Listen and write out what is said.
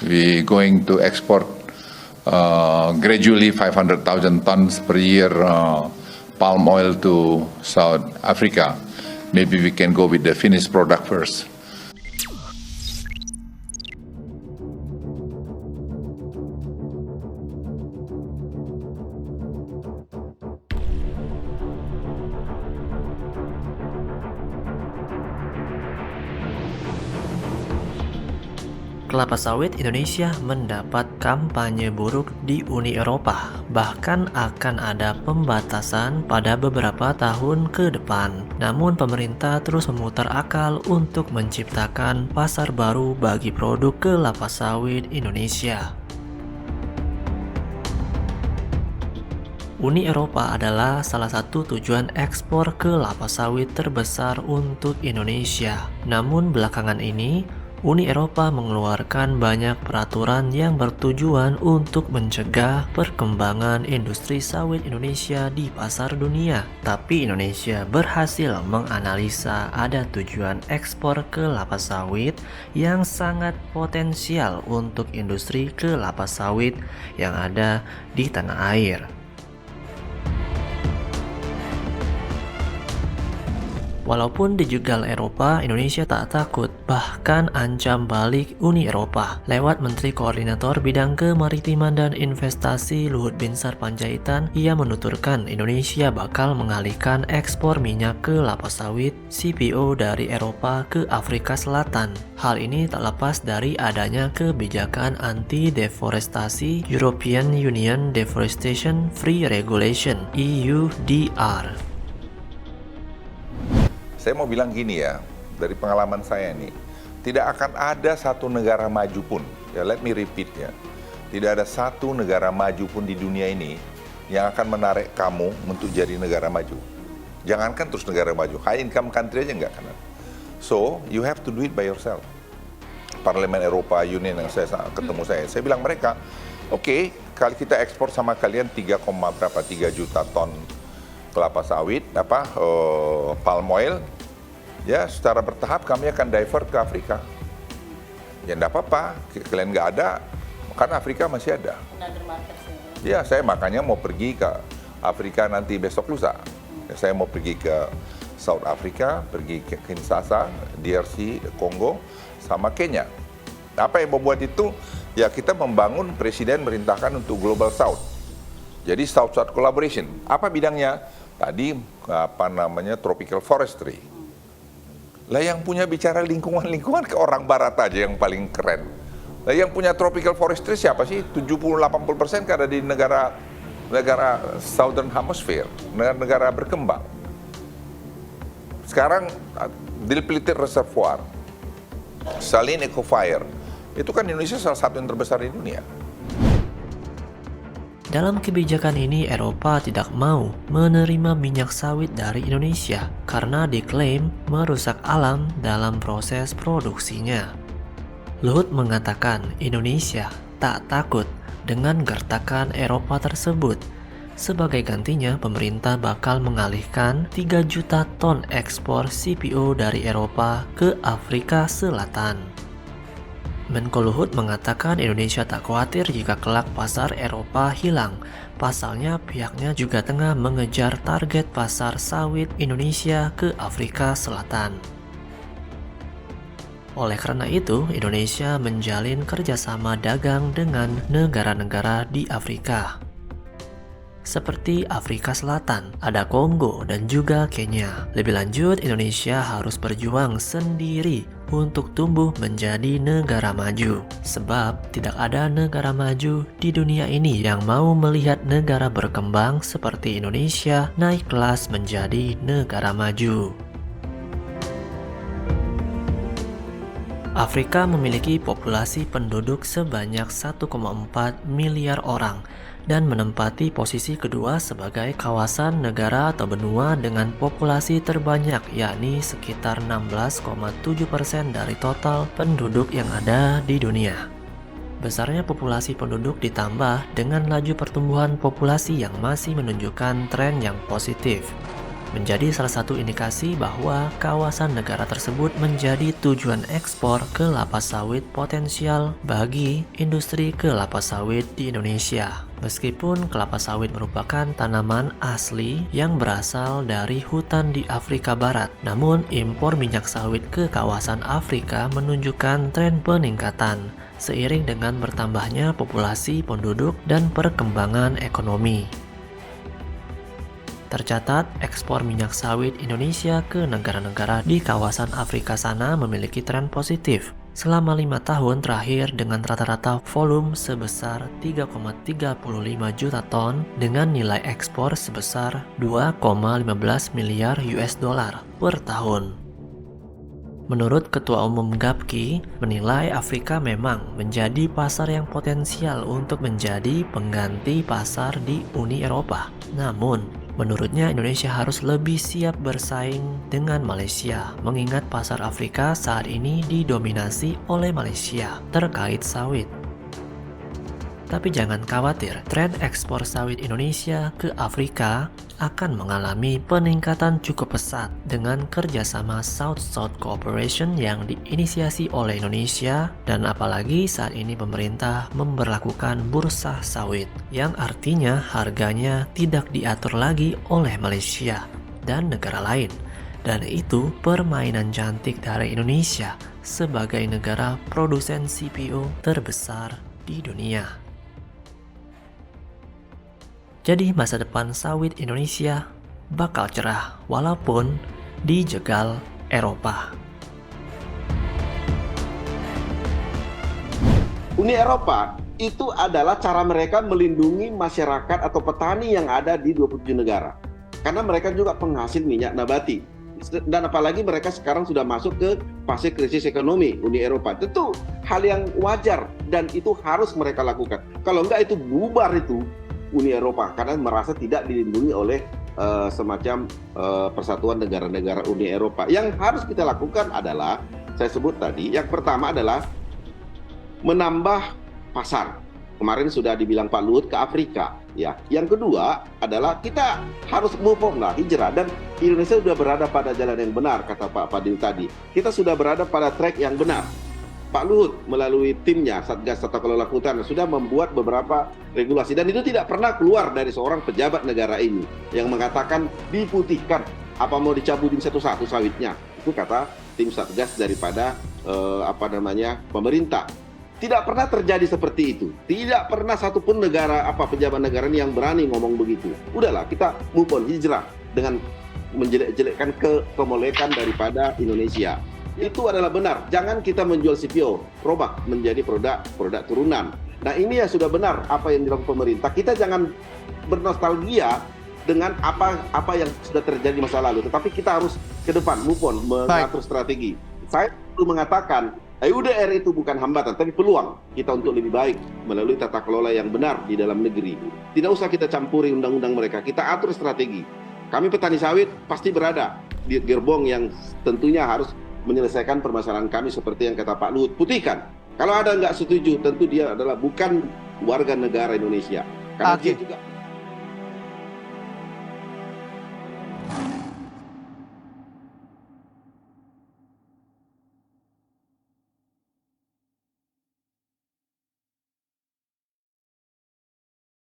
We going to export gradually 500,000 tons per year palm oil to South Africa. Maybe we can go with the finished product first. Kelapa sawit Indonesia mendapat kampanye buruk di Uni Eropa, bahkan akan ada pembatasan pada beberapa tahun ke depan. Namun pemerintah terus memutar akal untuk menciptakan pasar baru bagi produk kelapa sawit Indonesia. Uni Eropa adalah salah satu tujuan ekspor kelapa sawit terbesar untuk Indonesia. Namun belakangan ini, Uni Eropa mengeluarkan banyak peraturan yang bertujuan untuk mencegah perkembangan industri sawit Indonesia di pasar dunia. Tapi Indonesia berhasil menganalisa ada tujuan ekspor kelapa sawit yang sangat potensial untuk industri kelapa sawit yang ada di tanah air. Walaupun dijegal Eropa, Indonesia tak takut, bahkan ancam balik Uni Eropa. Lewat Menteri Koordinator Bidang Kemaritiman dan Investasi Luhut Binsar Panjaitan, ia menuturkan Indonesia bakal mengalihkan ekspor minyak kelapa sawit CPO dari Eropa ke Afrika Selatan. Hal ini tak lepas dari adanya kebijakan anti-deforestasi European Union Deforestation Free Regulation (EUDR). Saya mau bilang gini ya, dari pengalaman saya nih, tidak akan ada satu negara maju pun, ya let me repeat ya, tidak ada satu negara maju pun di dunia ini yang akan menarik kamu untuk jadi negara maju. Jangankan terus negara maju, high income country aja nggak kan. So, you have to do it by yourself. Parlemen Eropa, Union yang saya ketemu saya bilang mereka, oke, kalau kita ekspor sama kalian 3 juta ton kelapa sawit, palm oil, ya secara bertahap kami akan divert ke Afrika. Ya enggak apa-apa, kalian nggak ada, kan Afrika masih ada. Ya saya makanya mau pergi ke Afrika nanti besok lusa. Ya, saya mau pergi ke South Africa, pergi ke Kinshasa, DRC, Kongo, sama Kenya. Apa yang membuat itu? Ya kita membangun, presiden merintahkan untuk Global South. Jadi South-South Collaboration. Apa bidangnya? Tadi tropical forestry. Lah yang punya bicara lingkungan ke orang barat aja yang paling keren. Lah yang punya tropical forestry siapa sih? 70-80% kan ada di negara Southern Hemisphere, negara berkembang. Sekarang depleted reservoir, saline aquifer, itu kan Indonesia salah satu yang terbesar di dunia. Dalam kebijakan ini, Eropa tidak mau menerima minyak sawit dari Indonesia karena diklaim merusak alam dalam proses produksinya. Luhut mengatakan Indonesia tak takut dengan gertakan Eropa tersebut. Sebagai gantinya, pemerintah bakal mengalihkan 3 juta ton ekspor CPO dari Eropa ke Afrika Selatan. Menko Luhut mengatakan Indonesia tak khawatir jika kelak pasar Eropa hilang. Pasalnya pihaknya juga tengah mengejar target pasar sawit Indonesia ke Afrika Selatan. Oleh karena itu, Indonesia menjalin kerjasama dagang dengan negara-negara di Afrika. Seperti Afrika Selatan, ada Kongo dan juga Kenya. Lebih lanjut, Indonesia harus berjuang sendiri untuk tumbuh menjadi negara maju. Sebab tidak ada negara maju di dunia ini yang mau melihat negara berkembang seperti Indonesia naik kelas menjadi negara maju. Afrika memiliki populasi penduduk sebanyak 1,4 miliar orang dan menempati posisi kedua sebagai kawasan negara atau benua dengan populasi terbanyak, yakni sekitar 16,7% dari total penduduk yang ada di dunia. Besarnya populasi penduduk ditambah dengan laju pertumbuhan populasi yang masih menunjukkan tren yang positif. menjadi salah satu indikasi bahwa kawasan negara tersebut menjadi tujuan ekspor kelapa sawit potensial bagi industri kelapa sawit di Indonesia. Meskipun kelapa sawit merupakan tanaman asli yang berasal dari hutan di Afrika Barat, namun impor minyak sawit ke kawasan Afrika menunjukkan tren peningkatan seiring dengan bertambahnya populasi penduduk dan perkembangan ekonomi. Tercatat, ekspor minyak sawit Indonesia ke negara-negara di kawasan Afrika sana memiliki tren positif selama 5 tahun terakhir dengan rata-rata volume sebesar 3,35 juta ton dengan nilai ekspor sebesar 2,15 miliar US dollar per tahun. Menurut Ketua Umum GAPKI, menilai Afrika memang menjadi pasar yang potensial untuk menjadi pengganti pasar di Uni Eropa. Namun, menurutnya Indonesia harus lebih siap bersaing dengan Malaysia, mengingat pasar Afrika saat ini didominasi oleh Malaysia terkait sawit. Tapi jangan khawatir, tren ekspor sawit Indonesia ke Afrika akan mengalami peningkatan cukup pesat dengan kerjasama South-South Cooperation yang diinisiasi oleh Indonesia, dan apalagi saat ini pemerintah memberlakukan bursa sawit yang artinya harganya tidak diatur lagi oleh Malaysia dan negara lain. Dan itu permainan cantik dari Indonesia sebagai negara produsen CPO terbesar di dunia. Jadi masa depan sawit Indonesia bakal cerah walaupun dijegal Eropa. Uni Eropa itu adalah cara mereka melindungi masyarakat atau petani yang ada di 27 negara. Karena mereka juga penghasil minyak nabati. Dan apalagi mereka sekarang sudah masuk ke fase krisis ekonomi Uni Eropa. Tentu hal yang wajar dan itu harus mereka lakukan. Kalau enggak itu bubar itu Uni Eropa karena merasa tidak dilindungi oleh semacam persatuan negara-negara Uni Eropa. Yang harus kita lakukan adalah, saya sebut tadi, yang pertama adalah menambah pasar. Kemarin sudah dibilang Pak Luhut ke Afrika, ya. Yang kedua adalah kita harus move on lah, hijrah, dan Indonesia sudah berada pada jalan yang benar, kata Pak Fadil tadi. Kita sudah berada pada track yang benar. Pak Luhut melalui timnya Satgas Tata Kelola Hutan sudah membuat beberapa regulasi dan itu tidak pernah keluar dari seorang pejabat negara ini yang mengatakan diputihkan apa mau dicabutin satu-satu sawitnya. Itu kata tim Satgas daripada pemerintah. Tidak pernah terjadi seperti itu. Tidak pernah satupun negara pejabat negara ini yang berani ngomong begitu. Udahlah, kita move on, hijrah dengan menjelek-jelekkan kemolekan daripada Indonesia. Itu adalah benar. Jangan kita menjual CPO, robak menjadi produk turunan. Nah, ini ya sudah benar apa yang dilakukan pemerintah. Kita jangan bernostalgia dengan apa yang sudah terjadi di masa lalu, tetapi kita harus ke depan, move on, mengatur strategi. Saya perlu mengatakan, EUDR itu bukan hambatan, tapi peluang kita untuk lebih baik melalui tata kelola yang benar di dalam negeri. Tidak usah kita campuri undang-undang mereka, kita atur strategi. Kami petani sawit pasti berada di gerbong yang tentunya harus menyelesaikan permasalahan kami seperti yang kata Pak Luhut, putihkan. Kalau ada nggak setuju, tentu dia adalah bukan warga negara Indonesia. Karena dia juga